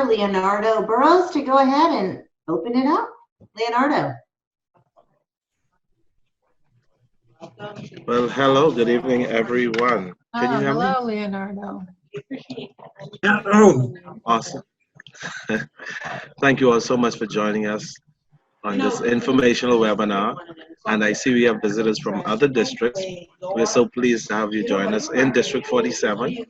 Co-Chair Leonardo Burrows to go ahead and open it up. Leonardo. Well, hello, good evening, everyone. Can you hear me? Hello, Leonardo. Oh, awesome. Thank you all so much for joining us on this informational webinar. And I see we have visitors from other districts. We're so pleased to have you join us in District 47.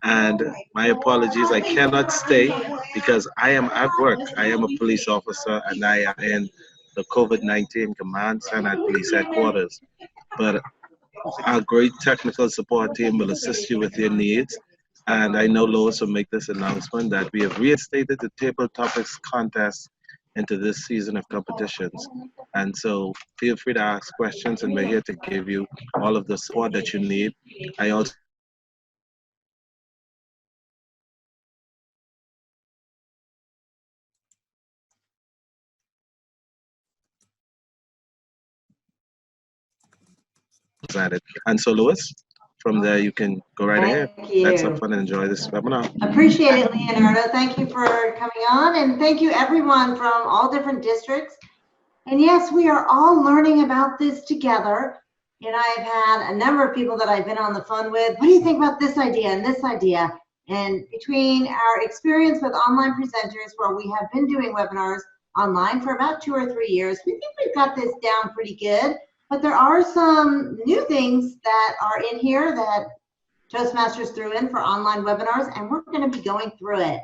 And my apologies, I cannot stay because I am at work. I am a police officer and I am in the COVID-19 Command Center at Police Headquarters. But our great technical support team will assist you with your needs. And I know Lois will make this announcement that we have reinstated the Table Topics contest into this season of competitions. And so feel free to ask questions, and we're here to give you all of the support that you need. I also at it. And so, Lois, from there you can go right ahead. Let's have fun and enjoy this webinar. Appreciate it, Leonardo. Thank you for coming on, and thank you everyone from all different districts. And yes, we are all learning about this together. And I've had a number of people that I've been on the phone with. What do you think about this idea and this idea? And between our experience with online presenters, where we have been doing webinars online for about 2 or 3 years, we think we've got this down pretty good. But there are some new things that are in here that Toastmasters threw in for online webinars, and we're going to be going through it.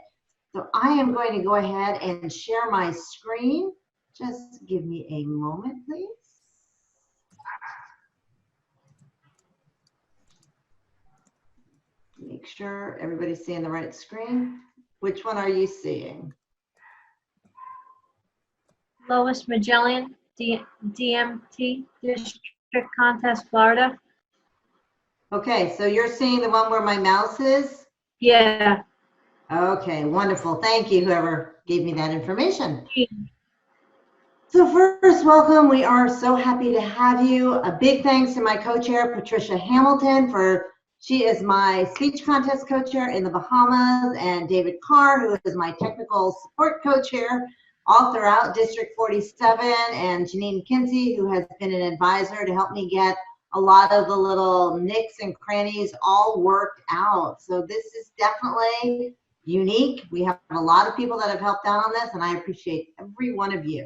So I am going to go ahead and share my screen. Just give me a moment, please. Make sure everybody's seeing the right screen. Which one are you seeing? Lois Magellan, DMT, District Contest, Florida. Okay, so you're seeing the one where my mouse is? Yeah. Okay, wonderful. Thank you, whoever gave me that information. So first, welcome. We are so happy to have you. A big thanks to my co-chair, Patricia Hamilton, she is my speech contest co-chair in the Bahamas, and David Carr, who is my technical support co-chair all throughout District 47, and Janine Kinsey, who has been an advisor to help me get a lot of the little nicks and crannies all worked out. So this is definitely unique. We have a lot of people that have helped out on this, and I appreciate every one of you.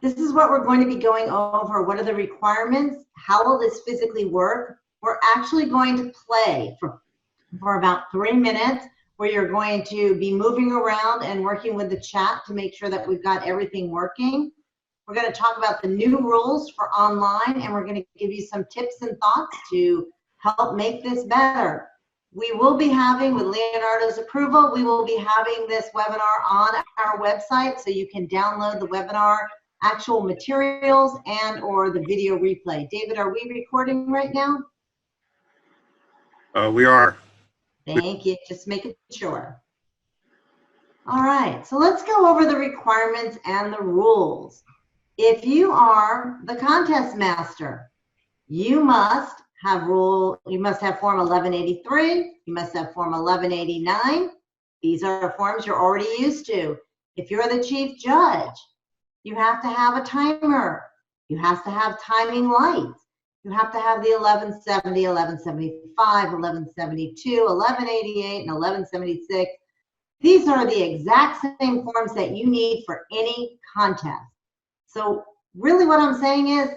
This is what we're going to be going over. What are the requirements? How will this physically work? We're actually going to play for about 3 minutes, where you're going to be moving around and working with the chat to make sure that we've got everything working. We're going to talk about the new rules for online, and we're going to give you some tips and thoughts to help make this better. We will be having, with Leonardo's approval, we will be having this webinar on our website, so you can download the webinar actual materials and or the video replay. David, are we recording right now? We are. Thank you, just making sure. All right, so let's go over the requirements and the rules. If you are the contest master, you must have Form 1183, you must have Form 1189. These are forms you're already used to. If you're the chief judge, you have to have a timer. You have to have timing lights. You have to have the 1170, 1175, 1172, 1188, and 1176. These are the exact same forms that you need for any contest. So really what I'm saying is,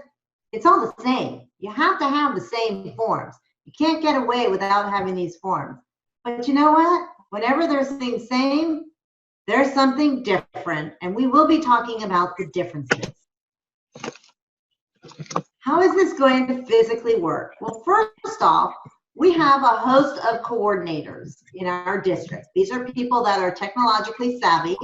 it's all the same. You have to have the same forms. You can't get away without having these forms. But you know what? Whenever there's something same, there's something different, and we will be talking about the differences. How is this going to physically work? Well, first off, we have a host of coordinators in our district. These are people that are technologically savvy.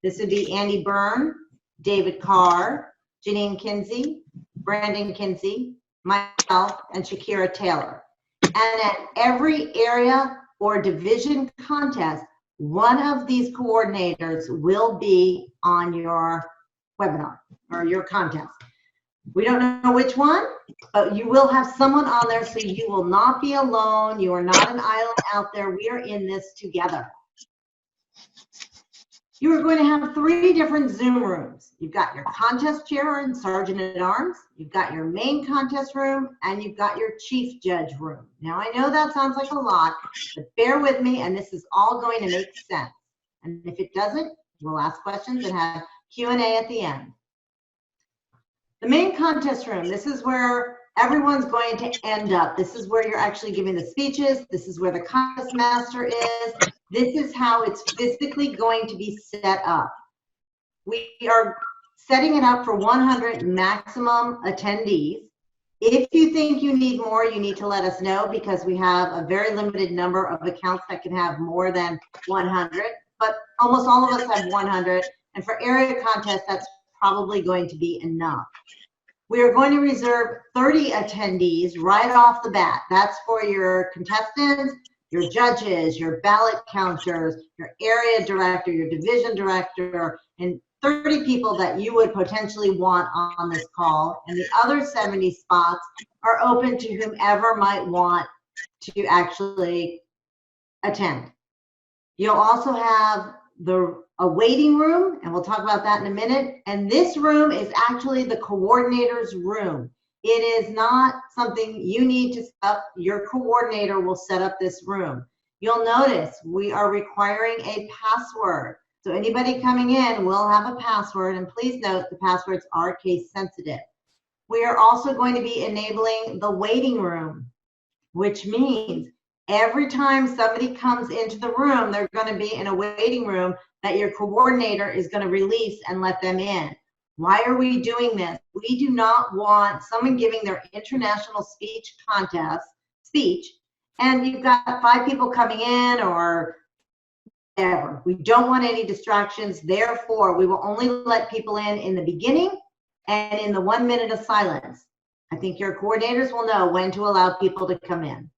This would be Andy Byrne, David Carr, Janine Kinsey, Brandon Kinsey, myself, and Shakira Taylor. And at every area or division contest, one of these coordinators will be on your webinar or your contest. We don't know which one, but you will have someone on there, so you will not be alone. You are not an island out there. We are in this together. You are going to have 3 different Zoom rooms. You've got your contest chair and sergeant at arms, you've got your main contest room, and you've got your chief judge room. Now I know that sounds like a lot, but bear with me, and this is all going to make sense. And if it doesn't, we'll ask questions and have Q&A at the end. The main contest room, this is where everyone's going to end up. This is where you're actually giving the speeches. This is where the contest master is. This is how it's physically going to be set up. We are setting it up for 100 maximum attendees. If you think you need more, you need to let us know, because we have a very limited number of accounts that can have more than 100, but almost all of us have 100. And for area contests, that's probably going to be enough. We are going to reserve 30 attendees right off the bat. That's for your contestants, your judges, your ballot counters, your area director, your division director, and 30 people that you would potentially want on this call. And the other 70 spots are open to whomever might want to actually attend. You'll also have a waiting room, and we'll talk about that in a minute. And this room is actually the coordinator's room. It is not something you need to set up. Your coordinator will set up this room. You'll notice we are requiring a password. So anybody coming in will have a password, and please note the passwords are case sensitive. We are also going to be enabling the waiting room, which means every time somebody comes into the room, they're going to be in a waiting room that your coordinator is going to release and let them in. Why are we doing this? We do not want someone giving their international speech contest speech, and you've got 5 people coming in or whatever. We don't want any distractions. Therefore, we will only let people in the beginning and in the 1 minute of silence. I think your coordinators will know when to allow people to come in.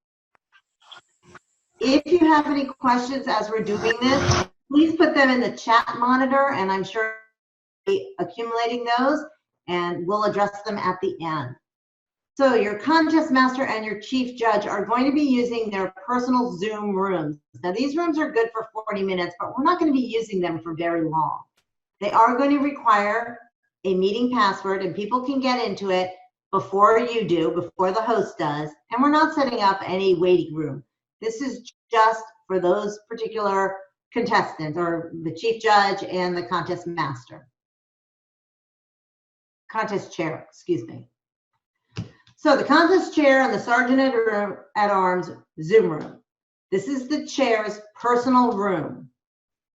If you have any questions as we're doing this, please put them in the chat monitor, and I'm sure we'll be accumulating those, and we'll address them at the end. So your contest master and your chief judge are going to be using their personal Zoom rooms. Now these rooms are good for 40 minutes, but we're not going to be using them for very long. They are going to require a meeting password, and people can get into it before you do, before the host does, and we're not setting up any waiting room. This is just for those particular contestants, or the chief judge and the contest master. Contest chair, excuse me. So the contest chair and the sergeant at arms Zoom room. This is the chair's personal room.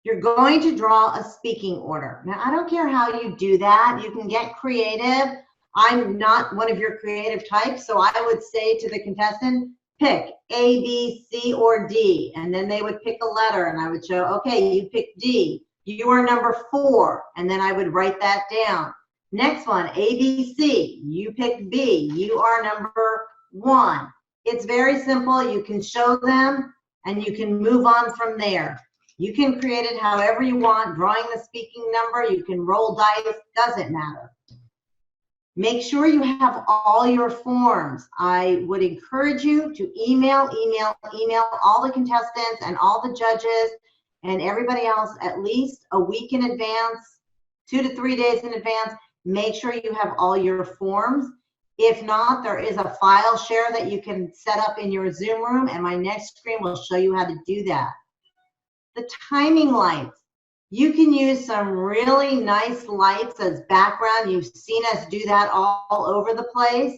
You're going to draw a speaking order. Now, I don't care how you do that. You can get creative. I'm not one of your creative types, so I would say to the contestant, pick A, B, C, or D, and then they would pick a letter, and I would show, okay, you picked D. You are number 4, and then I would write that down. Next one, A, B, C. You picked B. You are number 1. It's very simple. You can show them, and you can move on from there. You can create it however you want, drawing the speaking number. You can roll dice, doesn't matter. Make sure you have all your forms. I would encourage you to email all the contestants and all the judges and everybody else at least a week in advance, 2 to 3 days in advance. Make sure you have all your forms. If not, there is a file share that you can set up in your Zoom room, and my next screen will show you how to do that. The timing lights. You can use some really nice lights as background. You've seen us do that all over the place.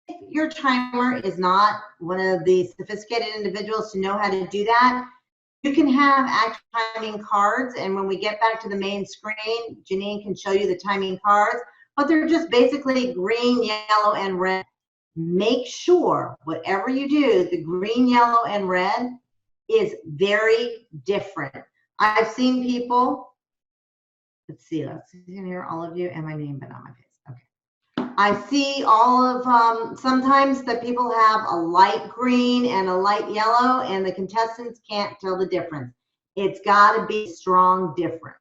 If your timer is not one of the sophisticated individuals to know how to do that, you can have actual timing cards, and when we get back to the main screen, Janine can show you the timing cards, but they're just basically green, yellow, and red. Make sure, whatever you do, the green, yellow, and red is very different. I've seen people, let's see here, all of you, and my name, but not my face. Okay. I see all of, sometimes that people have a light green and a light yellow, and the contestants can't tell the difference. It's got to be a strong difference.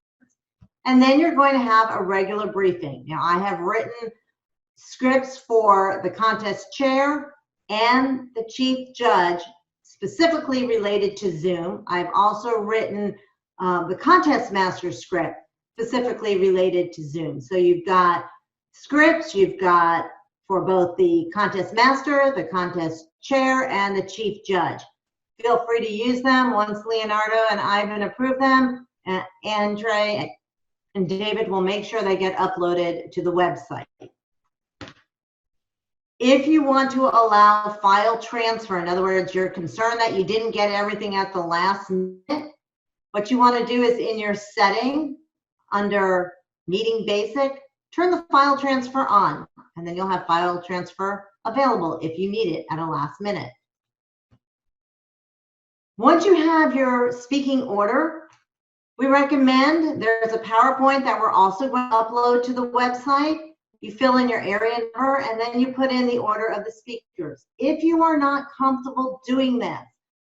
And then you're going to have a regular briefing. Now, I have written scripts for the contest chair and the chief judge specifically related to Zoom. I've also written the contest master script specifically related to Zoom. So you've got scripts, you've got for both the contest master, the contest chair, and the chief judge. Feel free to use them once Leonardo and Ivan approve them, and Andre and David will make sure they get uploaded to the website. If you want to allow file transfer, in other words, you're concerned that you didn't get everything at the last minute, what you want to do is in your setting under Meeting Basic, turn the file transfer on, and then you'll have file transfer available if you need it at a last minute. Once you have your speaking order, we recommend there's a PowerPoint that we're also going to upload to the website. You fill in your area number and then you put in the order of the speakers. If you are not comfortable doing this,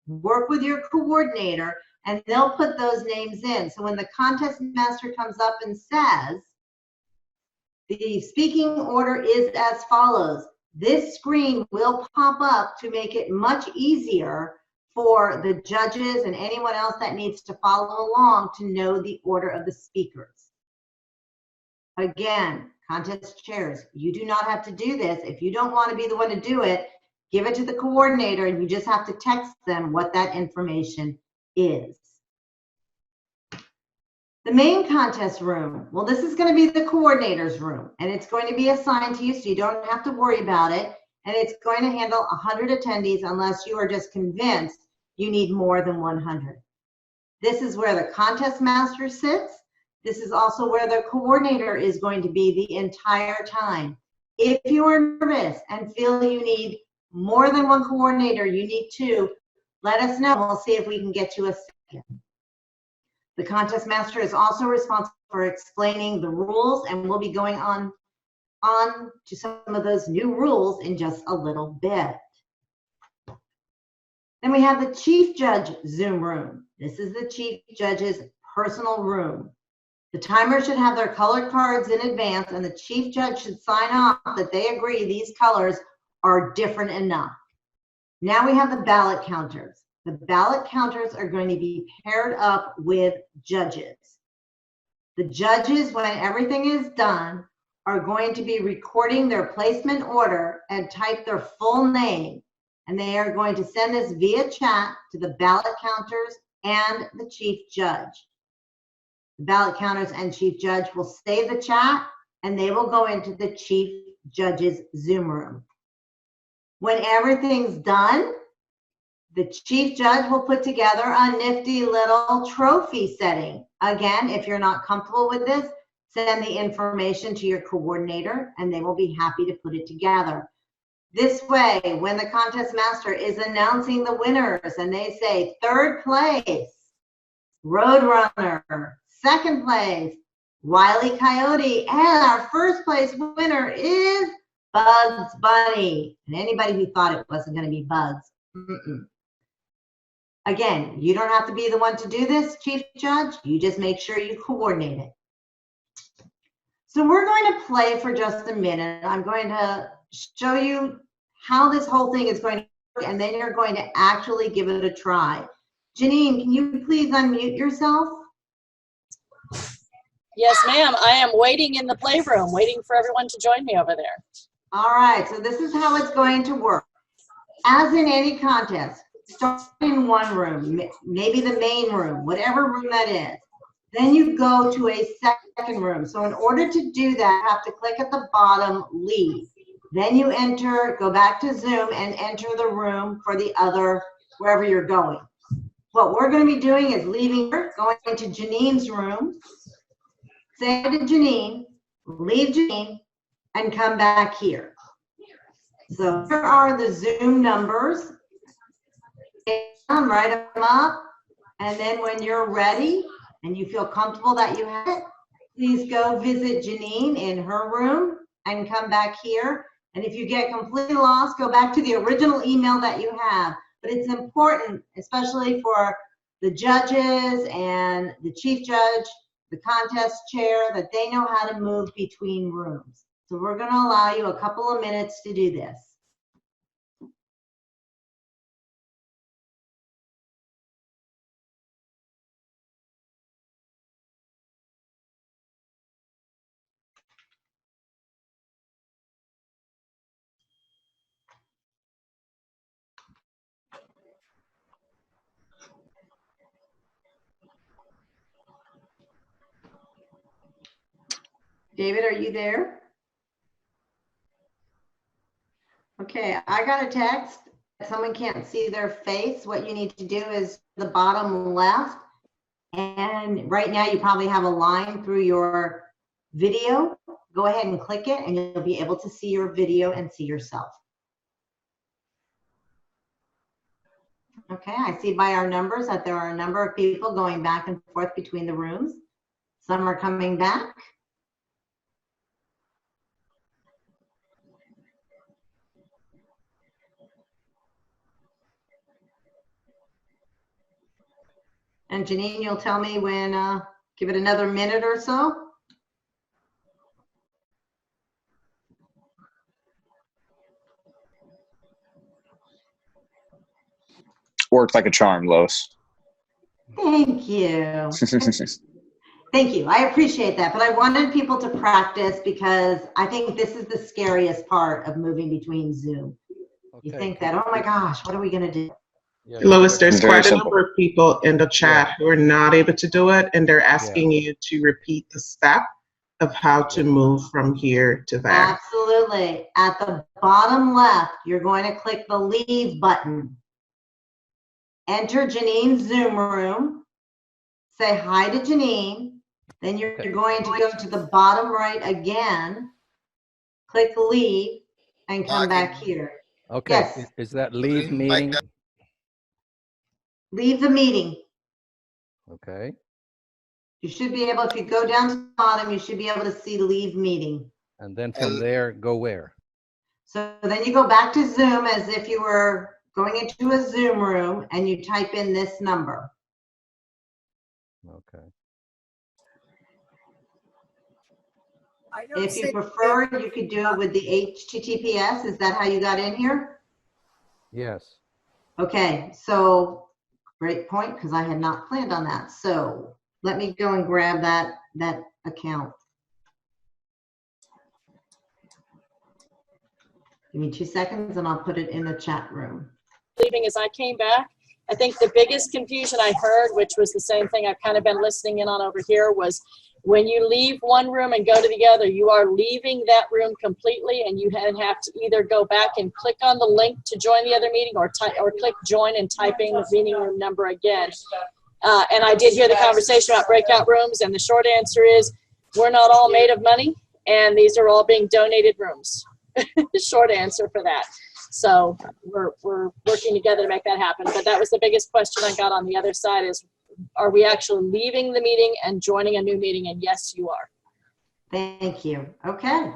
work with your coordinator and they'll put those names in. So when the contest master comes up and says, the speaking order is as follows, this screen will pop up to make it much easier for the judges and anyone else that needs to follow along to know the order of the speakers. Again, contest chairs, you do not have to do this. If you don't want to be the one to do it, give it to the coordinator and you just have to text them what that information is. The main contest room, well, this is going to be the coordinator's room and it's going to be assigned to you so you don't have to worry about it. And it's going to handle 100 attendees unless you are just convinced you need more than 100. This is where the contest master sits. This is also where the coordinator is going to be the entire time. If you are nervous and feel you need more than one coordinator, you need two, let us know. We'll see if we can get you a second. The contest master is also responsible for explaining the rules, and we'll be going on to some of those new rules in just a little bit. Then we have the chief judge Zoom room. This is the chief judge's personal room. The timer should have their colored cards in advance and the chief judge should sign off that they agree these colors are different enough. Now we have the ballot counters. The ballot counters are going to be paired up with judges. The judges, when everything is done, are going to be recording their placement order and type their full name. And they are going to send this via chat to the ballot counters and the chief judge. The ballot counters and chief judge will save the chat and they will go into the chief judge's Zoom room. When everything's done, the chief judge will put together a nifty little trophy setting. Again, if you're not comfortable with this, send the information to your coordinator and they will be happy to put it together. This way, when the contest master is announcing the winners and they say third place, Roadrunner, second place, Wile E. Coyote, and our first place winner is Bugs Bunny. And anybody who thought it wasn't going to be Bugs. Again, you don't have to be the one to do this, Chief Judge. You just make sure you coordinate it. So we're going to play for just a minute. I'm going to show you how this whole thing is going to work, and then you're going to actually give it a try. Janine, can you please unmute yourself? Yes, ma'am. I am waiting in the playroom, waiting for everyone to join me over there. All right, so this is how it's going to work. As in any contest, start in one room, maybe the main room, whatever room that is. Then you go to a second room. So in order to do that, you have to click at the bottom, leave. Then you enter, go back to Zoom and enter the room for the other, wherever you're going. What we're going to be doing is leaving, going into Janine's room, say to Janine, leave Janine, and come back here. So here are the Zoom numbers. Write them up, and then when you're ready and you feel comfortable that you have it, please go visit Janine in her room and come back here. And if you get completely lost, go back to the original email that you have. But it's important, especially for the judges and the chief judge, the contest chair, that they know how to move between rooms. So we're going to allow you a couple of minutes to do this. David, are you there? Okay, I got a text. Someone can't see their face. What you need to do is the bottom left. And right now you probably have a line through your video. Go ahead and click it and you'll be able to see your video and see yourself. Okay, I see by our numbers that there are a number of people going back and forth between the rooms. Some are coming back. And Janine, you'll tell me when, give it another minute or so. Worked like a charm, Lois. Thank you. Thank you. I appreciate that. But I wanted people to practice because I think this is the scariest part of moving between Zoom. Okay. You think that, oh my gosh, what are we going to do? Yeah, Lois, there's Very quite a simple. number of people in the chat who are not able to do it, and they're asking you to repeat the step of how to move from here to there. Absolutely. At the bottom left, you're going to click the leave button. Enter Janine's Zoom room. Say hi to Janine. Then you're going to go to the bottom right again. Click leave and come back here. Okay, Yes. is that leave meeting? Leave the meeting. Okay, You should be able, if you go down to the bottom, you should be able to see leave meeting. and then from there, go where? So then you go back to Zoom as if you were going into a Zoom room and you type in this number. Okay, If you prefer, you could do it with the HTTPS. Is that how you got in here? yes. Okay, so great point, because I had not planned on that. So let me go and grab that account. Give me 2 seconds and I'll put it in the chat room. Leaving as I came back, I think the biggest confusion I heard, which was the same thing I've kind of been listening in on over here, was when you leave one room and go to the other, you are leaving that room completely, and you have to either go back and click on the link to join the other meeting, or click join and type in the meeting room number again. And I did hear the conversation about breakout rooms, and the short answer is we're not all made of money, and these are all being donated rooms. Short answer for that. So we're working together to make that happen. But that was the biggest question I got on the other side is, are we actually leaving the meeting and joining a new meeting? And yes, you are. Thank you. Okay.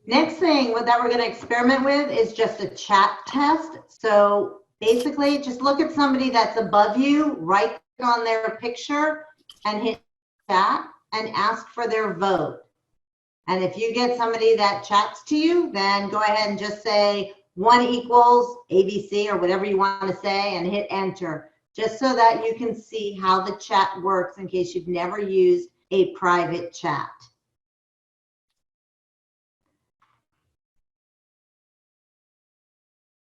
Next thing that we're going to experiment with is just a chat test. So basically, just look at somebody that's above you, right on their picture, and hit chat and ask for their vote. And if you get somebody that chats to you, then go ahead and just say 1 equals ABC or whatever you want to say and hit enter, just so that you can see how the chat works in case you've never used a private chat.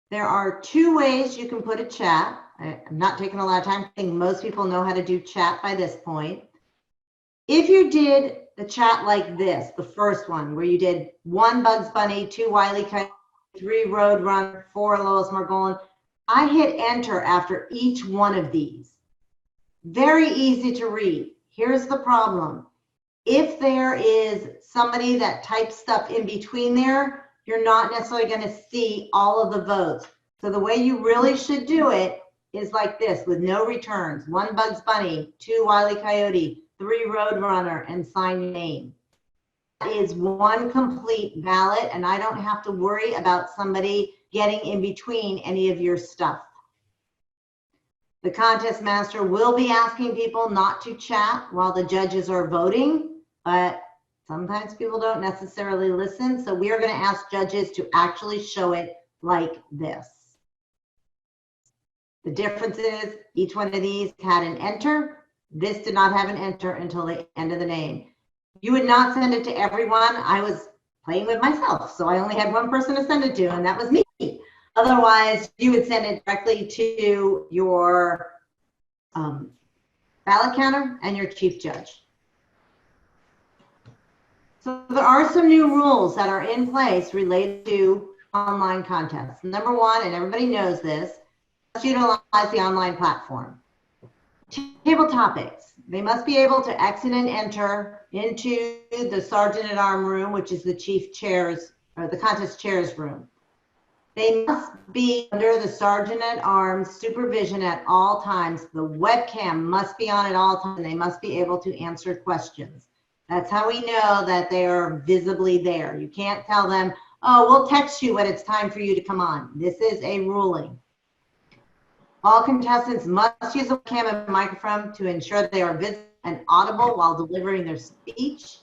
There are 2 ways you can put a chat. I'm not taking a lot of time. I think most people know how to do chat by this point. If you did the chat like this, the first one, where you did 1 Bugs Bunny, 2 Wile E. Coyote, 3 Roadrunner, 4 Lois Margolin, I hit enter after each one of these. Very easy to read. Here's the problem. If there is somebody that types stuff in between there, you're not necessarily going to see all of the votes. So the way you really should do it is like this, with no returns. 1 Bugs Bunny, 2 Wile E. Coyote, 3 Roadrunner, and sign your name. That is 1 complete ballot, and I don't have to worry about somebody getting in between any of your stuff. The contest master will be asking people not to chat while the judges are voting, but sometimes people don't necessarily listen, so we are going to ask judges to actually show it like this. The difference is each one of these had an enter. This did not have an enter until the end of the name. You would not send it to everyone. I was playing with myself, so I only had 1 person to send it to, and that was me. Otherwise, you would send it directly to your ballot counter and your chief judge. So there are some new rules that are in place related to online contests. Number one, and everybody knows this, must utilize the online platform. Table topics. They must be able to exit and enter into the sergeant at arms room, which is the chief chair's or the contest chair's room. They must be under the sergeant at arms supervision at all times. The webcam must be on at all times. They must be able to answer questions. That's how we know that they are visibly there. You can't tell them, oh, we'll text you when it's time for you to come on. This is a ruling. All contestants must use a webcam and microphone to ensure they are visible and audible while delivering their speech,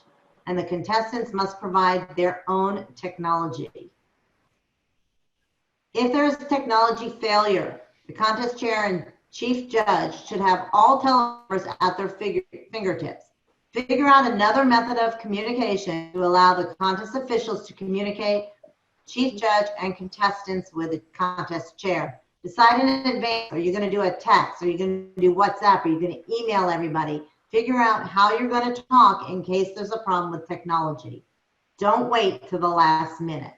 and the contestants must provide their own technology. If there is technology failure, the contest chair and chief judge should have all telenumbers at their fingertips. Figure out another method of communication to allow the contest officials to communicate, chief judge and contestants with the contest chair. Decide in advance, are you going to do a text? Are you going to do WhatsApp? Are you going to email everybody? Figure out how you're going to talk in case there's a problem with technology. Don't wait till the last minute.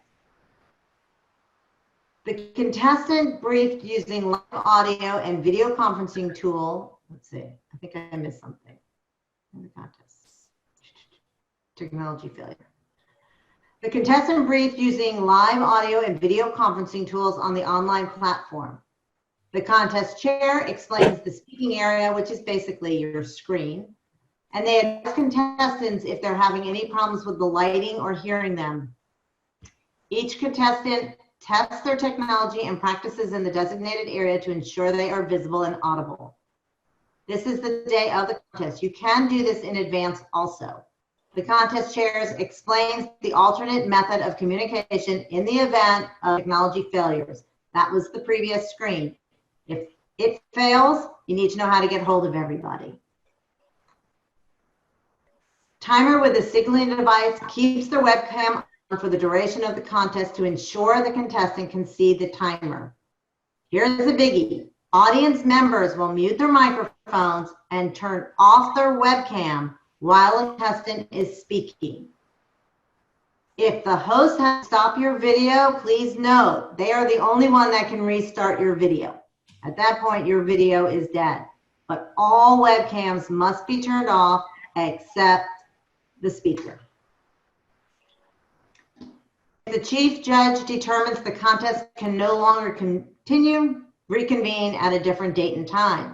The contestant briefed using live audio and video conferencing tool. Let's see, I think I missed something in the contest. Technology failure. The contestant briefed using live audio and video conferencing tools on the online platform. The contest chair explains the speaking area, which is basically your screen, and they advise contestants if they're having any problems with the lighting or hearing them. Each contestant tests their technology and practices in the designated area to ensure they are visible and audible. This is the day of the contest. You can do this in advance also. The contest chairs explains the alternate method of communication in the event of technology failures. That was the previous screen. If it fails, you need to know how to get hold of everybody. Timer with a signaling device keeps the webcam on for the duration of the contest to ensure the contestant can see the timer. Here's a biggie. Audience members will mute their microphones and turn off their webcam while a contestant is speaking. If the host has to stop your video, please note they are the only one that can restart your video. At that point, your video is dead. But all webcams must be turned off except the speaker. If the chief judge determines the contest can no longer continue, reconvene at a different date and time.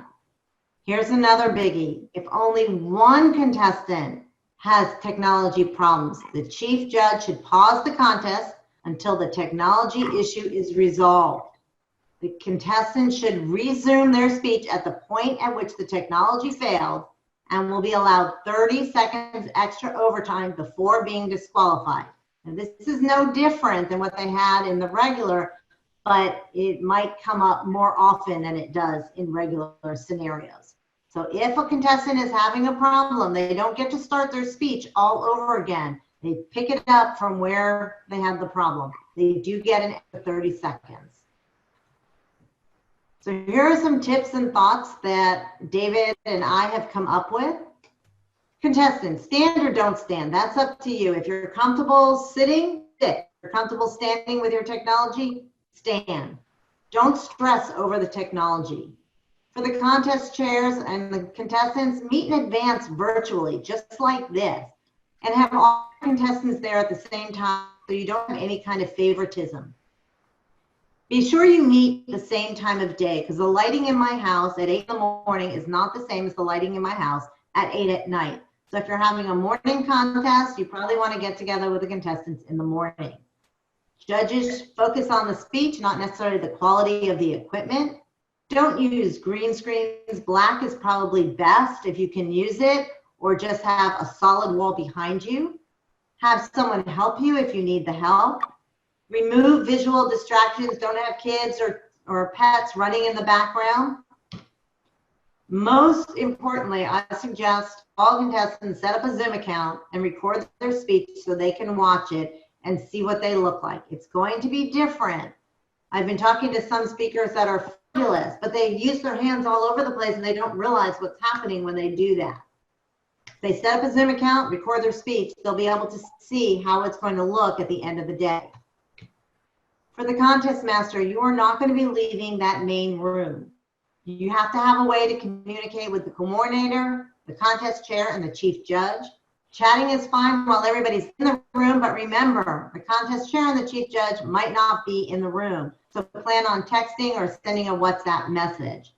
Here's another biggie. If only one contestant has technology problems, the chief judge should pause the contest until the technology issue is resolved. The contestant should resume their speech at the point at which the technology failed and will be allowed 30 seconds extra overtime before being disqualified. And this is no different than what they had in the regular, but it might come up more often than it does in regular scenarios. So if a contestant is having a problem, they don't get to start their speech all over again. They pick it up from where they had the problem. They do get an extra 30 seconds. So here are some tips and thoughts that David and I have come up with. Contestants, stand or don't stand, that's up to you. If you're comfortable sitting, sit. If you're comfortable standing with your technology, stand. Don't stress over the technology. For the contest chairs and the contestants, meet in advance virtually, just like this, and have all contestants there at the same time so you don't have any kind of favoritism. Be sure you meet the same time of day, because the lighting in my house at 8 in the morning is not the same as the lighting in my house at 8 at night. So if you're having a morning contest, you probably want to get together with the contestants in the morning. Judges focus on the speech, not necessarily the quality of the equipment. Don't use green screens. Black is probably best if you can use it, or just have a solid wall behind you. Have someone help you if you need the help. Remove visual distractions. Don't have kids or pets running in the background. Most importantly, I suggest all contestants set up a Zoom account and record their speech so they can watch it and see what they look like. It's going to be different. I've been talking to some speakers that are fabulous, but they use their hands all over the place and they don't realize what's happening when they do that. They set up a Zoom account, record their speech, they'll be able to see how it's going to look at the end of the day. For the contest master, you are not going to be leaving that main room. You have to have a way to communicate with the coordinator, the contest chair, and the chief judge. Chatting is fine while everybody's in the room, but remember, the contest chair and the chief judge might not be in the room. So plan on texting or sending a WhatsApp message.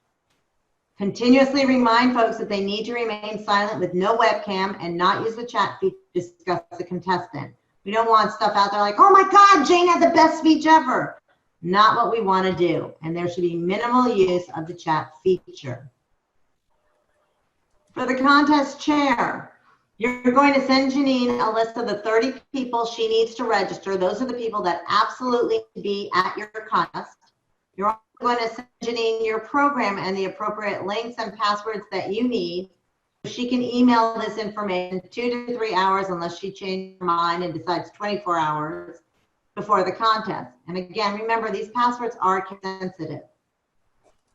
Continuously remind folks that they need to remain silent with no webcam and not use the chat feature to discuss the contestant. We don't want stuff out there like, oh my God, Jane had the best speech ever. Not what we want to do. And there should be minimal use of the chat feature. For the contest chair, you're going to send Janine a list of the 30 people she needs to register. Those are the people that absolutely need to be at your contest. You're also going to send Janine your program and the appropriate links and passwords that you need. She can email this information 2 to 3 hours unless she changes her mind and decides 24 hours before the contest. And again, remember, these passwords are sensitive.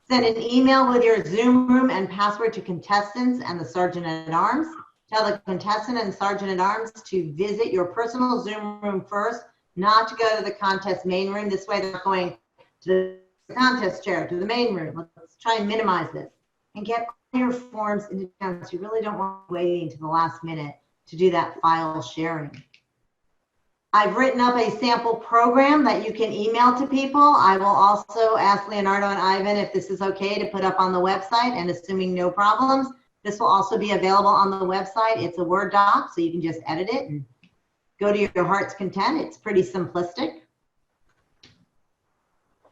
Send an email with your Zoom room and password to contestants and the sergeant at arms. Tell the contestant and sergeant at arms to visit your personal Zoom room first, not to go to the contest main room. This way they're not going to the contest chair, to the main room. Let's try and minimize this. And get all your forms into accounts. You really don't want to wait until the last minute to do that file sharing. I've written up a sample program that you can email to people. I will also ask Leonardo and Ivan if this is okay to put up on the website, and assuming no problems, this will also be available on the website. It's a Word doc, so you can just edit it and go to your heart's content. It's pretty simplistic.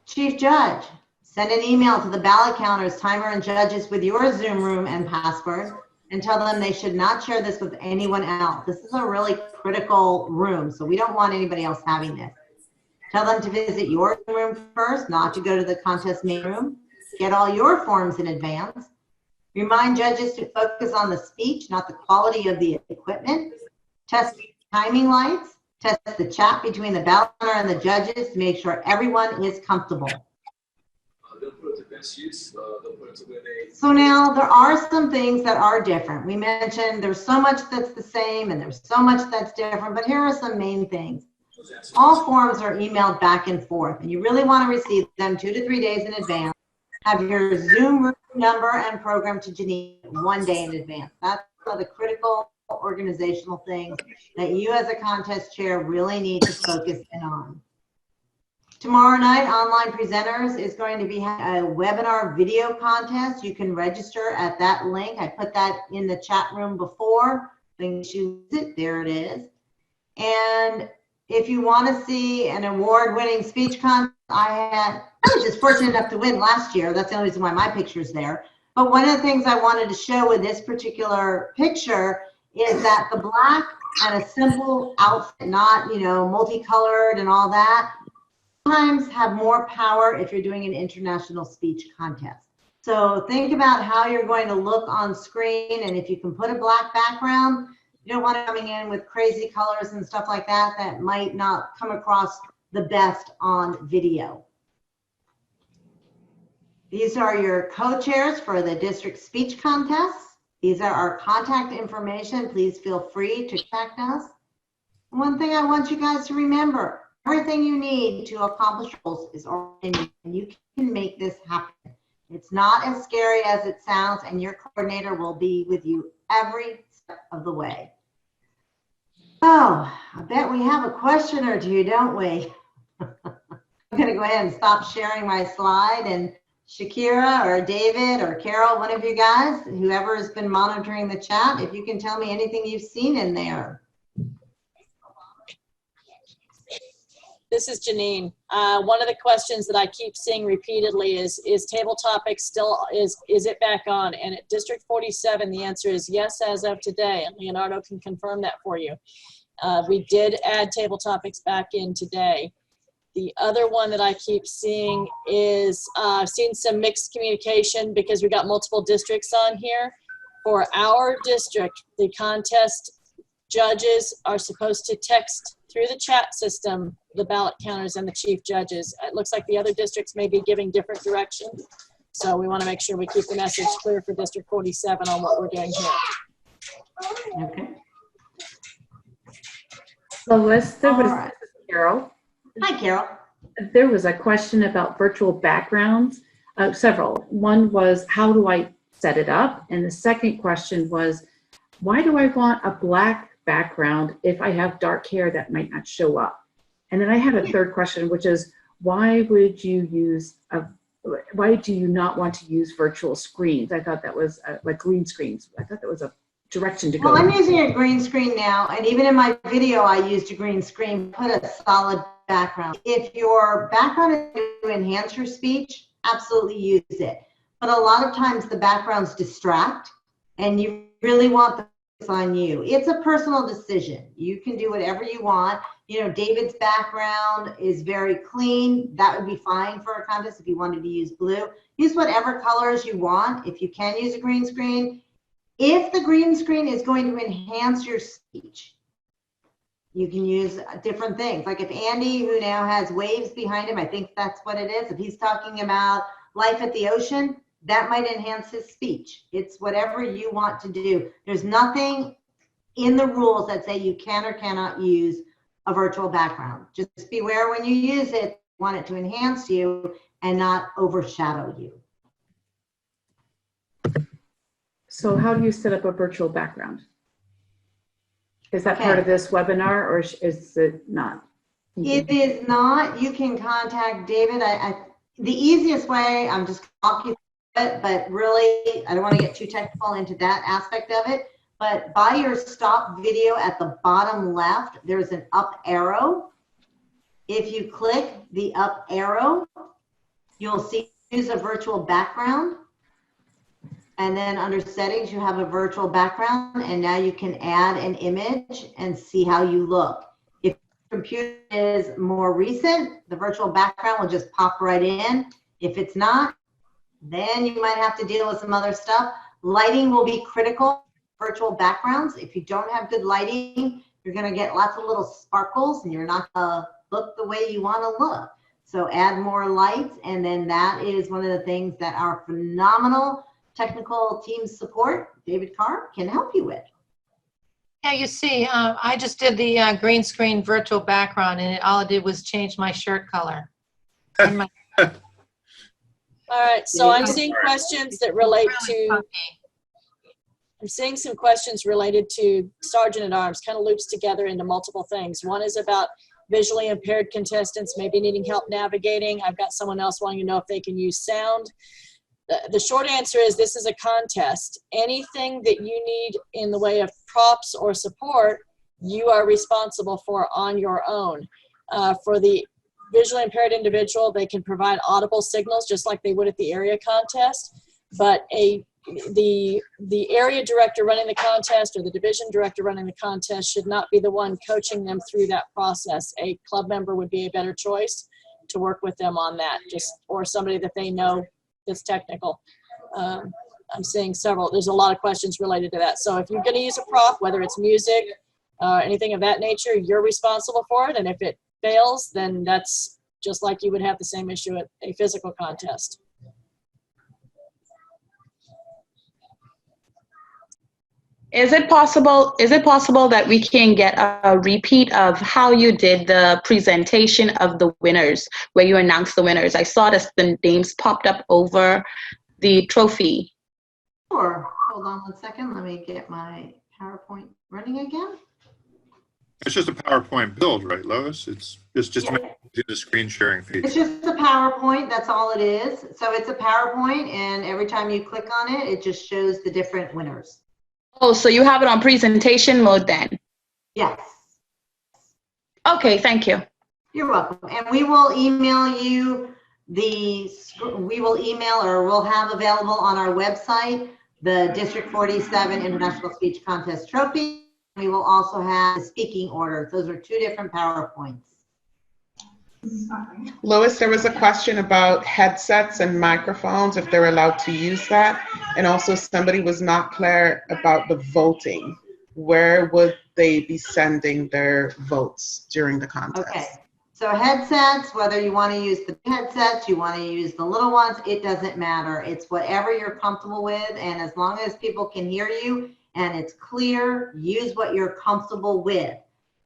Chief Judge, send an email to the ballot counters, timer, and judges with your Zoom room and password and tell them they should not share this with anyone else. This is a really critical room, so we don't want anybody else having this. Tell them to visit your room first, not to go to the contest main room. Get all your forms in advance. Remind judges to focus on the speech, not the quality of the equipment. Test timing lights. Test the chat between the ballot counter and the judges to make sure everyone is comfortable. So now there are some things that are different. We mentioned there's so much that's the same and there's so much that's different, but here are some main things. All forms are emailed back and forth, and you really want to receive them 2 to 3 days in advance. Have your Zoom room number and program to Janine 1 day in advance. That's one of the critical organizational things that you as a contest chair really need to focus in on. Tomorrow night, Online Presenters is going to be a webinar video contest. You can register at that link. I put that in the chat room before. Then choose it. There it is. And if you want to see an award-winning speech contest, I was just fortunate enough to win last year. That's the only reason why my picture's there. But one of the things I wanted to show with this particular picture is that the black and a simple outfit, not, you know, multicolored and all that, sometimes have more power if you're doing an international speech contest. So think about how you're going to look on screen, and if you can put a black background, you don't want it coming in with crazy colors and stuff like that that might not come across the best on video. These are your co-chairs for the district speech contests. These are our contact information. Please feel free to contact us. One thing I want you guys to remember, everything you need to accomplish goals is already in you, and you can make this happen. It's not as scary as it sounds, and your coordinator will be with you every step of the way. Oh, I bet we have a question or two, don't we? I'm going to go ahead and stop sharing my slide, and Shakira or David or Carol, one of you guys, whoever has been monitoring the chat, if you can tell me anything you've seen in there. This is Janine. One of the questions that I keep seeing repeatedly is table topics still, is it back on? And at District 47, the answer is yes as of today, and Leonardo can confirm that for you. We did add table topics back in today. The other one that I keep seeing is, I've seen some mixed communication because we got multiple districts on here. For our district, the contest judges are supposed to text through the chat system the ballot counters and the chief judges. It looks like the other districts may be giving different directions. So we want to make sure we keep the message clear for District 47 on what we're doing here. Okay. Lois, there was All right. Carol. Hi, Carol. There was a question about virtual backgrounds, several. One was, how do I set it up? And the second question was, why do I want a black background if I have dark hair that might not show up? And then I had a third question, which is, why do you not want to use virtual screens? I thought that was like green screens. I thought that was a direction to go. Well, I'm using a green screen now, and even in my video, I used a green screen, put a solid background. If your background is to enhance your speech, absolutely use it. But a lot of times the backgrounds distract, and you really want the focus on you. It's a personal decision. You can do whatever you want. You know, David's background is very clean. That would be fine for a contest if you wanted to use blue. Use whatever colors you want. If you can use a green screen, if the green screen is going to enhance your speech, you can use different things. Like if Andy, who now has waves behind him, I think that's what it is. If he's talking about life at the ocean, that might enhance his speech. It's whatever you want to do. There's nothing in the rules that say you can or cannot use a virtual background. Just beware when you use it, you want it to enhance you and not overshadow you. So how do you set up a virtual background? Is that part of this webinar, or is it not? It is not. You can contact David. The easiest way, I'm just walking through it, but really, I don't want to get too technical into that aspect of it. But by your stop video at the bottom left, there's an up arrow. If you click the up arrow, you'll see use a virtual background. And then under settings, you have a virtual background, and now you can add an image and see how you look. If your computer is more recent, the virtual background will just pop right in. If it's not, then you might have to deal with some other stuff. Lighting will be critical for virtual backgrounds. If you don't have good lighting, you're gonna get lots of little sparkles and you're not gonna look the way you wanna look. So add more lights, and then that is one of the things that our phenomenal technical team support, David Carr, can help you with. Yeah, you see, I just did the green screen virtual background, and all it did was change my shirt color. And my All right, so I'm seeing questions that relate to, I'm seeing some questions related to Sergeant at Arms, kind of loops together into multiple things. One is about visually impaired contestants maybe needing help navigating. I've got someone else wanting to know if they can use sound. The short answer is this is a contest. Anything that you need in the way of props or support, you are responsible for on your own. For the visually impaired individual, they can provide audible signals just like they would at the area contest, but the area director running the contest or the division director running the contest should not be the one coaching them through that process. A club member would be a better choice to work with them on that, or somebody that they know that's technical. I'm seeing several, there's a lot of questions related to that. So if you're gonna use a prop, whether it's music, anything of that nature, you're responsible for it. And if it fails, then that's just like you would have the same issue at a physical contest. Is it possible that we can get a repeat of how you did the presentation of the winners, where you announced the winners? I saw that the names popped up over the trophy. Sure. Hold on one second. Let me get my PowerPoint running again. It's just a PowerPoint build, right, Lois? It's just to do the screen sharing feature. It's just a PowerPoint. That's all it is. So it's a PowerPoint, and every time you click on it, it just shows the different winners. Oh, so you have it on presentation mode then? Yes. Okay, thank you. You're welcome. And we will email you we'll have available on our website the District 47 International Speech Contest Trophy. We will also have the speaking order. Those are two different PowerPoints. Lois, there was a question about headsets and microphones, if they're allowed to use that. And also somebody was not clear about the voting. Where would they be sending their votes during the contest? Okay, so headsets, whether you want to use the headsets, you want to use the little ones, it doesn't matter. It's whatever you're comfortable with, and as long as people can hear you and it's clear. Use what you're comfortable with.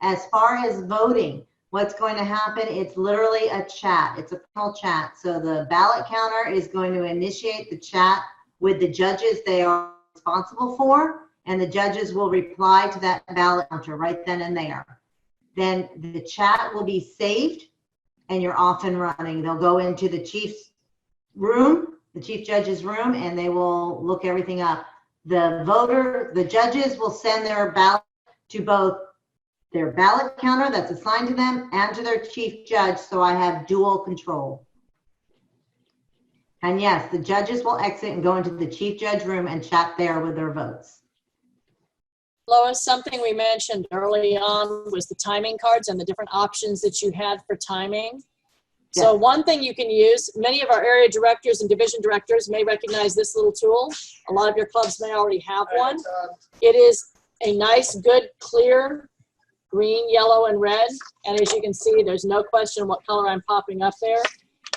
As far as voting, what's going to happen, it's literally a chat. It's a panel chat. So the ballot counter is going to initiate the chat with the judges they are responsible for, and the judges will reply to that ballot counter right then and there. Then the chat will be saved and you're off and running. They'll go into the chief's room, the chief judge's room, and they will look everything up. The judges will send their ballot to both their ballot counter that's assigned to them and to their chief judge, so I have dual control. And yes, the judges will exit and go into the chief judge room and chat there with their votes. Lois, something we mentioned early on was the timing cards and the different options that you had for timing. So one thing you can use, many of our area directors and division directors may recognize this little tool. A lot of your clubs may already have one. It is a nice, good, clear green, yellow, and red. And as you can see, there's no question what color I'm popping up there.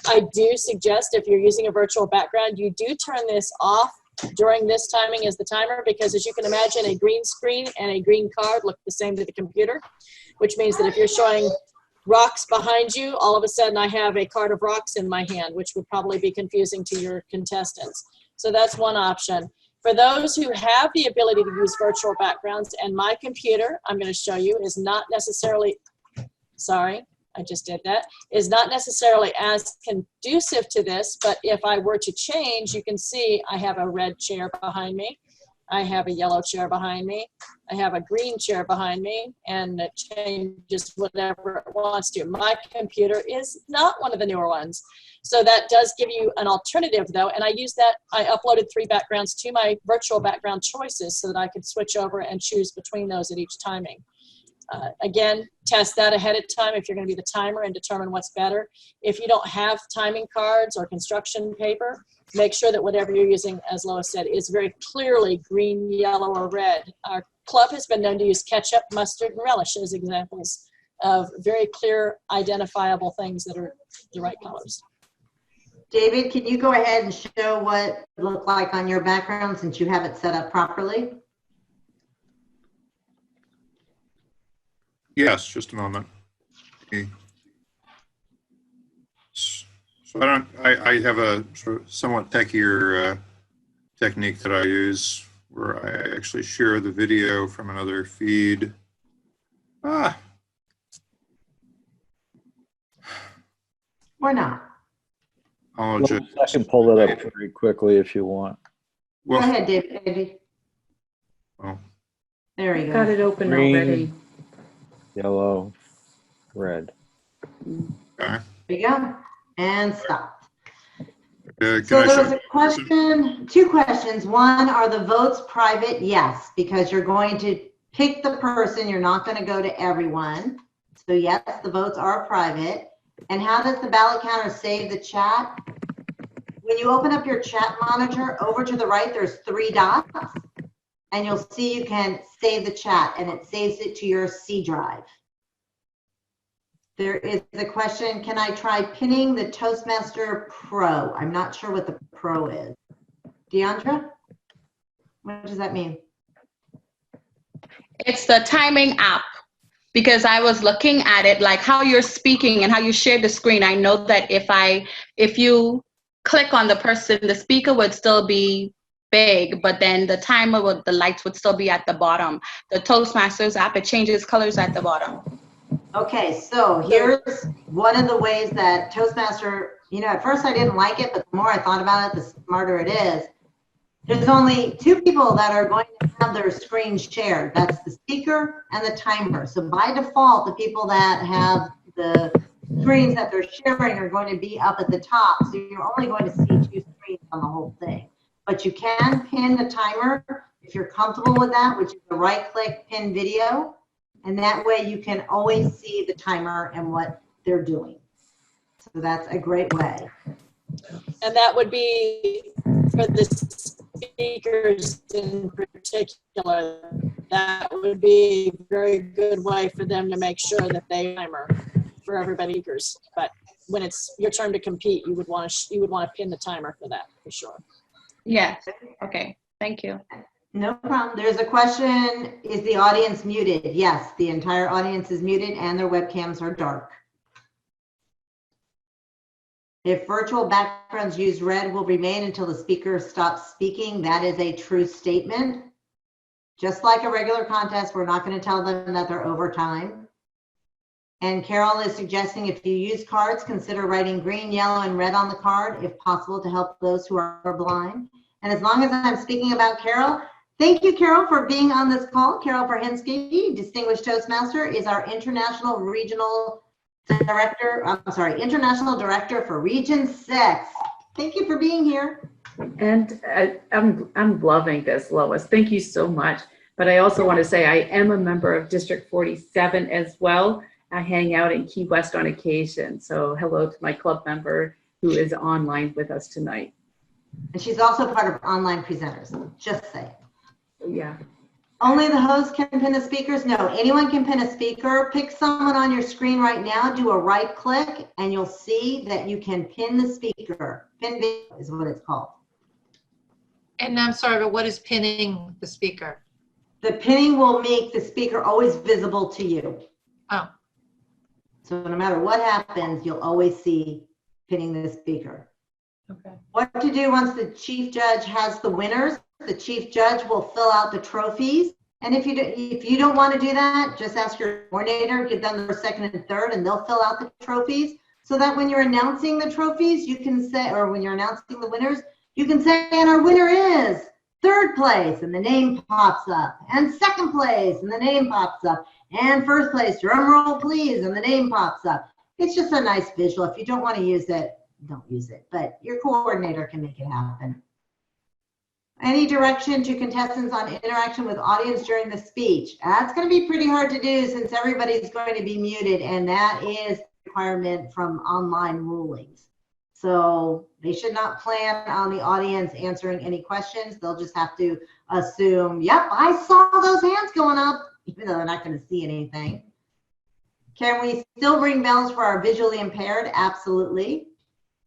I do suggest if you're using a virtual background, you do turn this off during this timing as the timer, because as you can imagine, a green screen and a green card look the same to the computer, which means that if you're showing rocks behind you, all of a sudden I have a card of rocks in my hand, which would probably be confusing to your contestants. So that's one option. For those who have the ability to use virtual backgrounds, and my computer, I'm going to show you, is not necessarily, sorry, I just did that, is not necessarily as conducive to this, but if I were to change, you can see I have a red chair behind me. I have a yellow chair behind me. I have a green chair behind me, and it changes whatever it wants to. My computer is not one of the newer ones. So that does give you an alternative though, and I use that, I uploaded 3 backgrounds to my virtual background choices so that I could switch over and choose between those at each timing. Again, test that ahead of time if you're going to be the timer and determine what's better. If you don't have timing cards or construction paper, make sure that whatever you're using, as Lois said, is very clearly green, yellow, or red. Our club has been known to use ketchup, mustard, and relish as examples of very clear, identifiable things that are the right colors. David, can you go ahead and show what it looked like on your background since you have it set up properly? Yes, just a moment. Okay. So I have a sort of somewhat techier technique that I use where I actually share the video from another feed. Or not. I'll Well, just, I can pull it up very quickly if you want. Go ahead, David. Well, There you go. Got it open Green. already. Yellow, red. okay. There you go. And stop. Can So I there show was a question, 2 questions. One, are the votes private? Yes, because you're going to pick the person. You're not going to go to everyone. So yes, the votes are private. And how does the ballot counter save the chat? When you open up your chat monitor, over to the right, there's 3 dots. And you'll see you can save the chat, and it saves it to your C drive. There is a question, can I try pinning the Toastmaster Pro? I'm not sure what the Pro is. Deandra? What does that mean? It's the timing app, because I was looking at it like how you're speaking and how you share the screen. I know that if you click on the person, the speaker would still be big, but then the timer with the lights would still be at the bottom. The Toastmasters app, it changes colors at the bottom. Okay, so here's one of the ways that Toastmaster, at first I didn't like it, but the more I thought about it, the smarter it is. There's only 2 people that are going to have their screens shared. That's the speaker and the timer. So by default, the people that have the screens that they're sharing are going to be up at the top. So you're only going to see 2 screens on the whole thing. But you can pin the timer if you're comfortable with that, which is the right-click pin video. And that way you can always see the timer and what they're doing. So that's a great way. And that would be for the speakers in particular. That would be a very good way for them to make sure that they timer for everybody. But when it's your turn to compete, you would want to pin the timer for that for sure. Yes. Okay. Thank you. No problem. There's a question, is the audience muted? Yes, the entire audience is muted and their webcams are dark. If virtual backgrounds use red will remain until the speaker stops speaking, that is a true statement. Just like a regular contest, we're not going to tell them that they're over time. And Carol is suggesting if you use cards, consider writing green, yellow, and red on the card, if possible, to help those who are blind. And as long as I'm speaking about Carol, thank you, Carol, for being on this call. Carol Perhinsky, Distinguished Toastmaster, is our International Director for Region 6. Thank you for being here. And I'm loving this, Lois. Thank you so much. But I also want to say I am a member of District 47 as well. I hang out in Key West on occasion. So hello to my club member who is online with us tonight. And she's also part of Online Presenters, just say. Yeah. Only the host can pin the speakers? No, anyone can pin a speaker. Pick someone on your screen right now, do a right click, and you'll see that you can pin the speaker. Pin video is what it's called. And I'm sorry, but what is pinning the speaker? The pinning will make the speaker always visible to you. Oh. So no matter what happens, you'll always see pinning the speaker. Okay. What to do once the chief judge has the winners? The chief judge will fill out the trophies. And if you don't want to do that, just ask your coordinator, give them the first, second, and third, and they'll fill out the trophies so that when you're announcing the trophies, you can say, or when you're announcing the winners, you can say, and our winner is third place, and the name pops up, and second place, and the name pops up, and first place, drum roll please, and the name pops up. It's just a nice visual. If you don't want to use it, don't use it, but your coordinator can make it happen. Any direction to contestants on interaction with audience during the speech? That's going to be pretty hard to do since everybody's going to be muted, and that is a requirement from online rulings. So they should not plan on the audience answering any questions. They'll just have to assume, yep, I saw those hands going up, even though they're not going to see anything. Can we still ring bells for our visually impaired? Absolutely.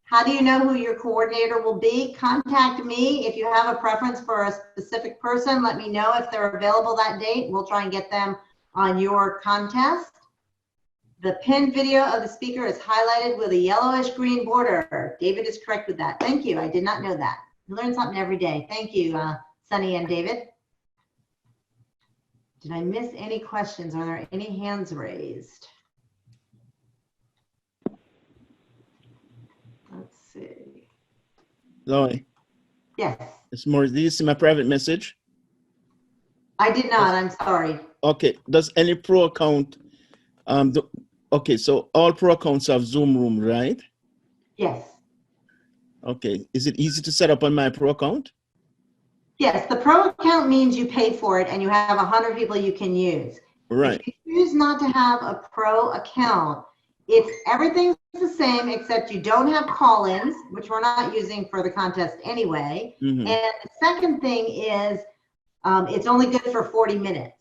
How do you know who your coordinator will be? Contact me. If you have a preference for a specific person, let me know if they're available that date. We'll try and get them on your contest. The pinned video of the speaker is highlighted with a yellowish green border. David is correct with that. Thank you. I did not know that. You learn something every day. Thank you, Sunny and David. Did I miss any questions? Are there any hands raised? Let's see. Zoe, Yes. it's more. Did you see my private message? I did not. I'm sorry. Okay. Does any pro account? Okay. So all pro accounts have Zoom Room, right? Yes. Okay. Is it easy to set up on my pro account? Yes. The pro account means you pay for it and you have 100 people you can use. Right. If you choose not to have a pro account, everything's the same except you don't have call-ins, which we're not using for the contest anyway. Mm-hmm. And the second thing is it's only good for 40 minutes.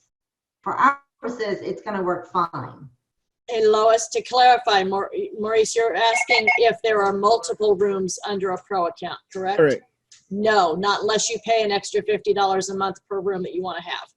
For our purposes, it's going to work fine. And Lois, to clarify, Maurice, you're asking if there are multiple rooms under a pro account, correct? Correct. No, not unless you pay an extra $50 a month per room that you want to have.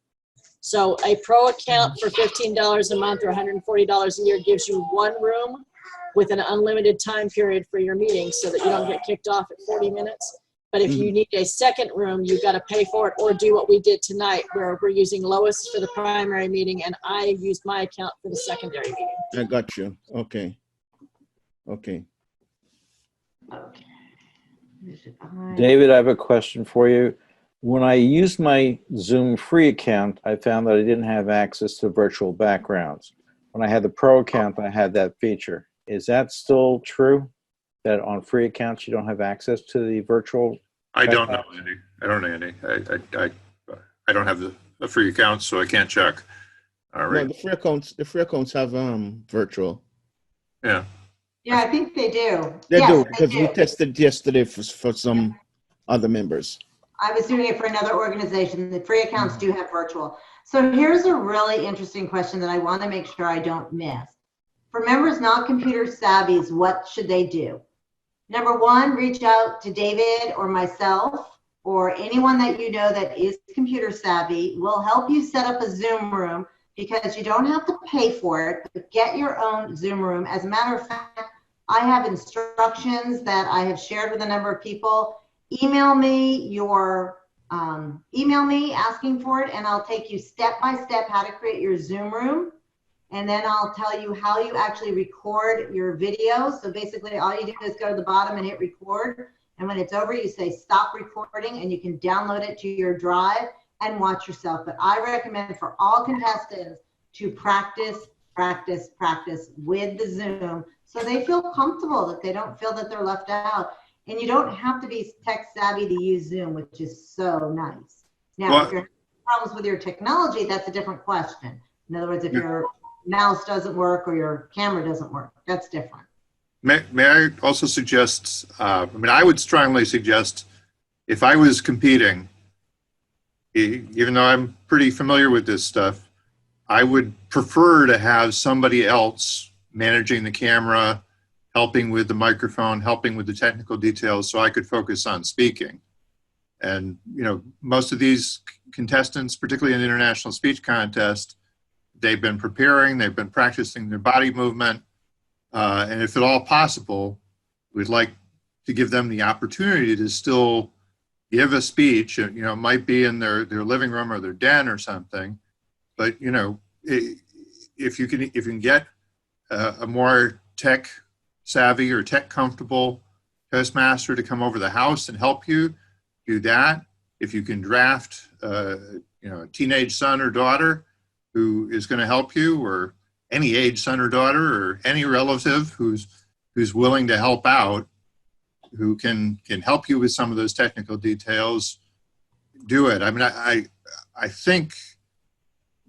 So a pro account for $15 a month or $140 a year gives you one room with an unlimited time period for your meetings so that you don't get kicked off at 40 minutes. But if you need a second room, you've got to pay for it or do what we did tonight where we're using Lois for the primary meeting and I used my account for the secondary meeting. I got you. Okay. Okay. Okay. David, I have a question for you. When I used my Zoom free account, I found that I didn't have access to virtual backgrounds. When I had the pro account, I had that feature. Is that still true? That on free accounts, you don't have access to the virtual? I don't know, Andy. I don't know, Andy. I don't have the free account, so I can't check. All right. No, the free accounts have virtual. Yeah. Yeah, I think they do. They Yes, do, because we tested yesterday for some other members. I was doing it for another organization. The free accounts do have virtual. So here's a really interesting question that I want to make sure I don't miss. For members not computer savvies, what should they do? Number one, reach out to David or myself or anyone that you know that is computer savvy will help you set up a Zoom room, because you don't have to pay for it, but get your own Zoom room. As a matter of fact, I have instructions that I have shared with a number of people. Email me asking for it, and I'll take you step by step how to create your Zoom room. And then I'll tell you how you actually record your video. So basically all you do is go to the bottom and hit record. And when it's over, you say stop recording, and you can download it to your drive and watch yourself. But I recommend for all contestants to practice with the Zoom, so they feel comfortable, that they don't feel that they're left out. And you don't have to be tech savvy to use Zoom, which is so nice. Now, if you're having problems with your technology, that's a different question. In other words, if your mouse doesn't work or your camera doesn't work, that's different. May I also suggest, I would strongly suggest, if I was competing, even though I'm pretty familiar with this stuff, I would prefer to have somebody else managing the camera, helping with the microphone, helping with the technical details, so I could focus on speaking. And, most of these contestants, particularly in the international speech contest, they've been preparing, they've been practicing their body movement. And if at all possible, we'd like to give them the opportunity to still give a speech. It might be in their living room or their den or something. But, if you can get a more tech savvy or tech comfortable Toastmaster to come over the house and help you, do that. If you can draft, a teenage son or daughter who is going to help you, or any age son or daughter, or any relative who's willing to help out, who can help you with some of those technical details, do it. I think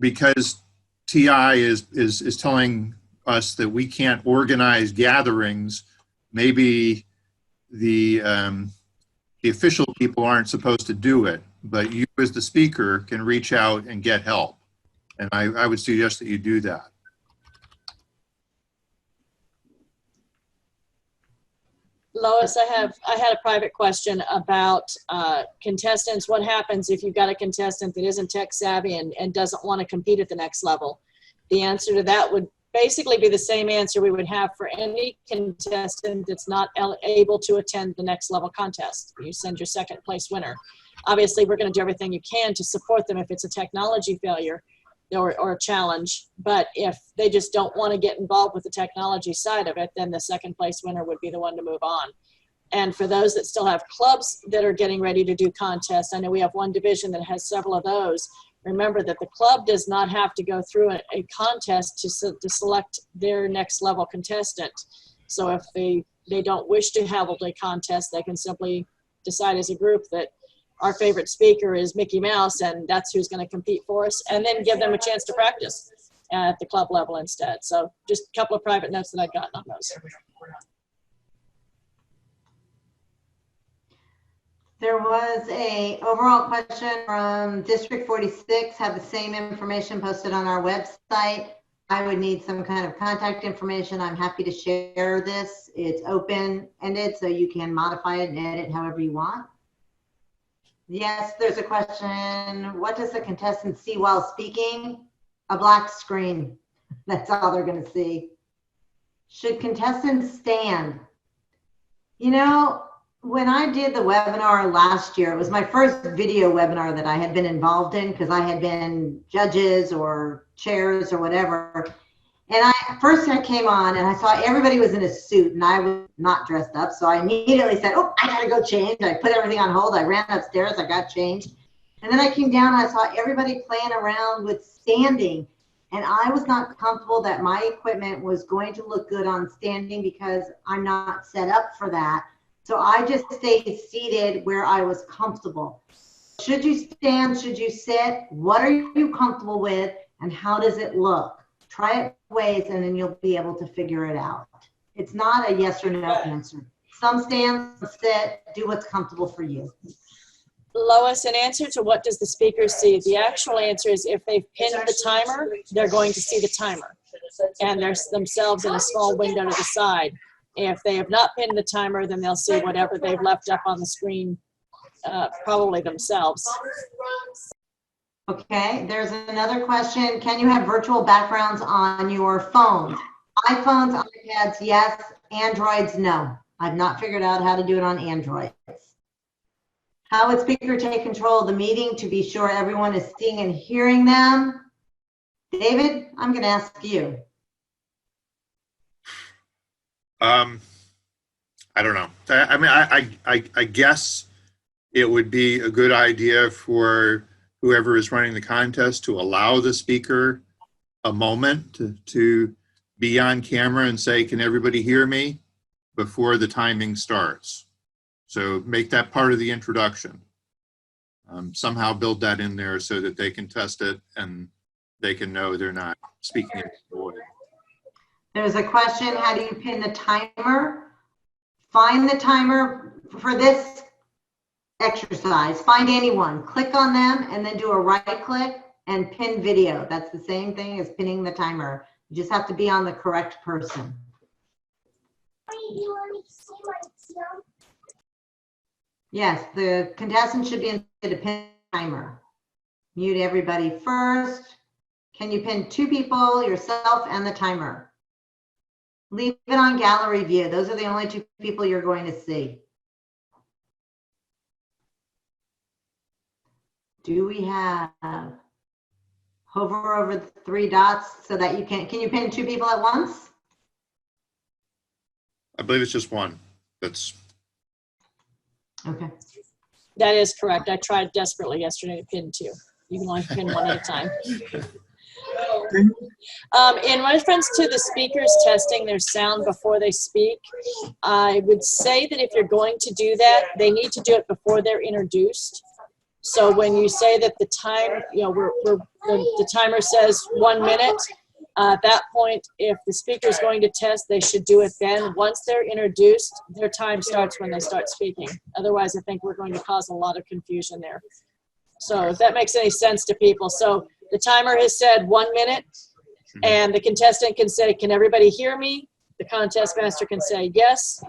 because TI is telling us that we can't organize gatherings, maybe the official people aren't supposed to do it, but you as the speaker can reach out and get help. And I would suggest that you do that. Lois, I had a private question about contestants. What happens if you've got a contestant that isn't tech savvy and doesn't want to compete at the next level? The answer to that would basically be the same answer we would have for any contestant that's not able to attend the next level contest. You send your second place winner. Obviously, we're going to do everything you can to support them if it's a technology failure or a challenge. But if they just don't want to get involved with the technology side of it, then the second place winner would be the one to move on. And for those that still have clubs that are getting ready to do contests, I know we have one division that has several of those. Remember that the club does not have to go through a contest to select their next level contestant. So if they don't wish to have a contest, they can simply decide as a group that our favorite speaker is Mickey Mouse, and that's who's going to compete for us, and then give them a chance to practice at the club level instead. So just a couple of private notes that I've gotten on those. There was a overall question from District 46, have the same information posted on our website. I would need some kind of contact information. I'm happy to share this. It's open-ended, so you can modify it and edit however you want. Yes, there's a question. What does the contestant see while speaking? A black screen. That's all they're going to see. Should contestants stand? When I did the webinar last year, it was my first video webinar that I had been involved in, because I had been judges or chairs or whatever. And first I came on and I saw everybody was in a suit and I was not dressed up. So I immediately said, oh, I gotta go change. I put everything on hold. I ran upstairs, I got changed. And then I came down and I saw everybody playing around with standing. And I was not comfortable that my equipment was going to look good on standing, because I'm not set up for that. So I just stayed seated where I was comfortable. Should you stand? Should you sit? What are you comfortable with? And how does it look? Try it ways, and then you'll be able to figure it out. It's not a yes or no answer. Some stand, some sit, do what's comfortable for you. Lois, in answer to what does the speaker see, the actual answer is if they've pinned the timer, they're going to see the timer. And there's themselves in a small window to the side. If they have not pinned the timer, then they'll see whatever they've left up on the screen probably themselves. Okay, there's another question. Can you have virtual backgrounds on your phones? iPhones, iPads, yes. Androids, no. I've not figured out how to do it on Androids. How would speaker take control of the meeting to be sure everyone is seeing and hearing them? David, I'm going to ask you. I don't know. I mean, I guess it would be a good idea for whoever is running the contest to allow the speaker a moment to be on camera and say, can everybody hear me, before the timing starts. So make that part of the introduction. Somehow build that in there so that they can test it and they can know they're not speaking in the void. There's a question, how do you pin the timer? Find the timer for this exercise. Find anyone, click on them, and then do a right click and pin video. That's the same thing as pinning the timer. You just have to be on the correct person. Yes, the contestant should be in the pin timer. Mute everybody first. Can you pin 2 people, yourself and the timer? Leave it on gallery view. Those are the only 2 people you're going to see. Do we have hover over the 3 dots so that you can you pin 2 people at once? I believe it's just one. That's okay. That is correct. I tried desperately yesterday to pin 2. You can only pin 1 at a time. In reference to the speakers testing their sound before they speak, I would say that if you're going to do that, they need to do it before they're introduced. So when you say that the time, the timer says 1 minute, at that point, if the speaker is going to test, they should do it then. Once they're introduced, their time starts when they start speaking. Otherwise, I think we're going to cause a lot of confusion there. So if that makes any sense to people. So the timer has said 1 minute, and the contestant can say, can everybody hear me? The contest master can say, yes.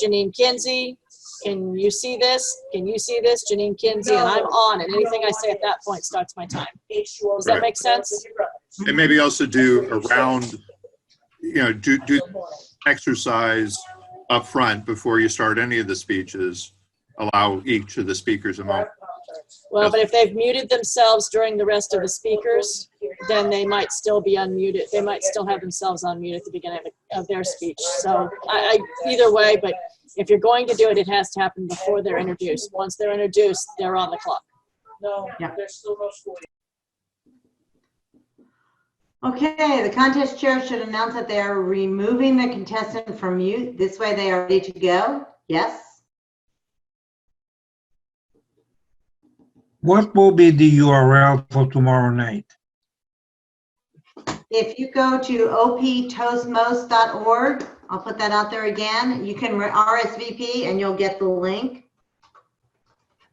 Janine Kinsey, can you see this? Can you see this? Janine Kinsey, and I'm on, and anything I say at that point starts my time. Does that make sense? and maybe also do a round, do exercise up front before you start any of the speeches. Allow each of the speakers a moment. Well, but if they've muted themselves during the rest of the speakers, then they might still be unmuted. They might still have themselves on mute at the beginning of their speech. So either way, but if you're going to do it, it has to happen before they're introduced. Once they're introduced, they're on the clock. No, yeah. There's still no school. Okay, the contest chair should announce that they are removing the contestant from mute. This way they are ready to go. Yes? What will be the URL for tomorrow night? If you go to optoastmos.org, I'll put that out there again. You can RSVP and you'll get the link.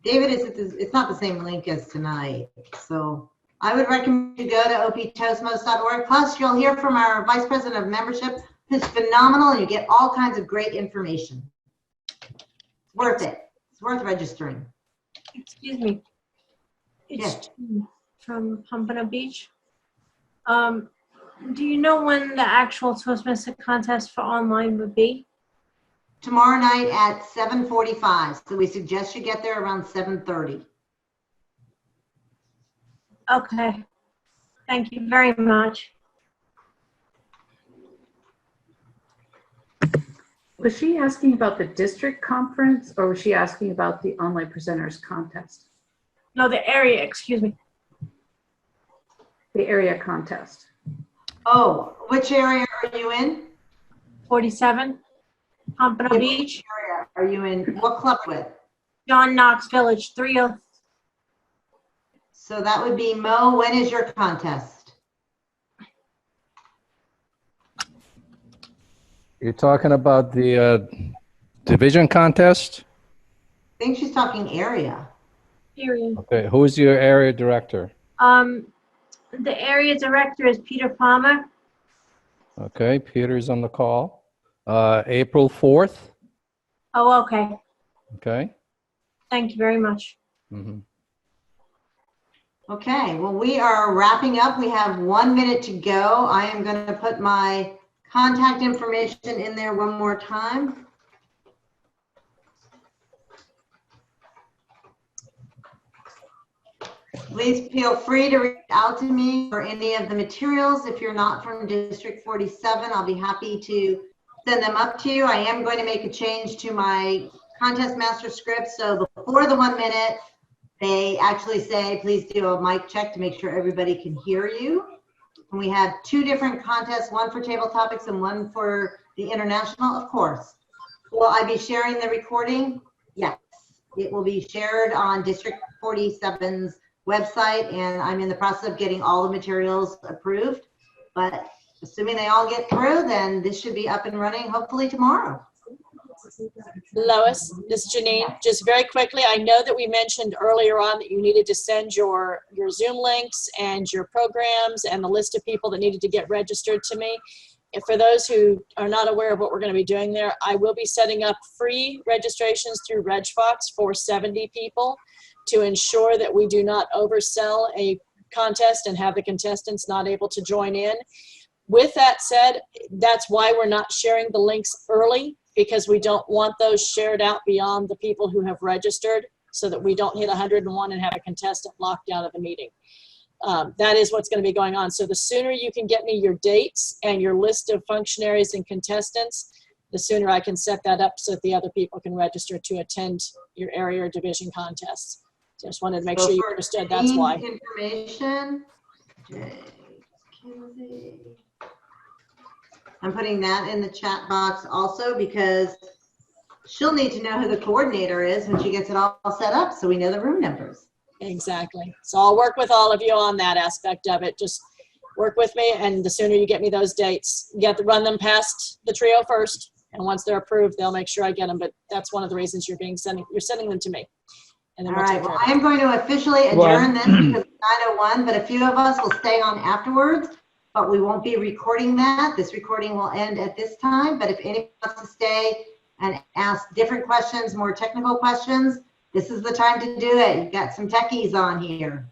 David, it's not the same link as tonight. So I would recommend you go to optoastmos.org. Plus, you'll hear from our Vice President of Membership, who's phenomenal, and you get all kinds of great information. It's worth it. It's worth registering. Excuse me. It's Yes. from Pompano Beach. Do you know when the actual Toastmaster contest for online would be? Tomorrow night at 7:45. So we suggest you get there around 7:30. Okay. Thank you very much. Was she asking about the district conference, or was she asking about the online presenters contest? No, the area, excuse me. The area contest. Oh, which area are you in? 47, Pompano Which Beach. area are you in? What club with? John Knox Village, 30. So that would be Mo. When is your contest? You're talking about the division contest? I think she's talking area. Area. Okay, who's your area director? The area director is Peter Palmer. Okay, Peter's on the call. April 4th. Oh, okay. Okay. Thank you very much. Okay, well, we are wrapping up. We have 1 minute to go. I am going to put my contact information in there one more time. Please feel free to reach out to me for any of the materials. If you're not from District 47, I'll be happy to send them up to you. I am going to make a change to my contest master script. So before the 1 minute, they actually say, please do a mic check to make sure everybody can hear you. And we have 2 different contests, one for table topics and one for the international, of course. Will I be sharing the recording? Yes, it will be shared on District 47's website, and I'm in the process of getting all the materials approved. But assuming they all get through, then this should be up and running hopefully tomorrow. Lois, this is Janine. Just very quickly, I know that we mentioned earlier on that you needed to send your Zoom links and your programs and the list of people that needed to get registered to me. And for those who are not aware of what we're going to be doing there, I will be setting up free registrations through RegFox for 70 people to ensure that we do not oversell a contest and have the contestants not able to join in. With that said, that's why we're not sharing the links early, because we don't want those shared out beyond the people who have registered, so that we don't hit 101 and have a contestant locked out of the meeting. That is what's going to be going on. So the sooner you can get me your dates and your list of functionaries and contestants, the sooner I can set that up so that the other people can register to attend your area or division contests. So I just wanted to make sure you understood that's why. Information. I'm putting that in the chat box also, because she'll need to know who the coordinator is when she gets it all set up, so we know the room numbers. Exactly. So I'll work with all of you on that aspect of it. Just work with me, and the sooner you get me those dates, you have to run them past the trio first, and once they're approved, they'll make sure I get them. But that's one of the reasons you're sending them to me. And then all right. Well, I am going to officially adjourn this because it's 9:01, but a few of us will stay on afterwards. But we won't be recording that. This recording will end at this time. But if anyone wants to stay and ask different questions, more technical questions, this is the time to do it. You've got some techies on here.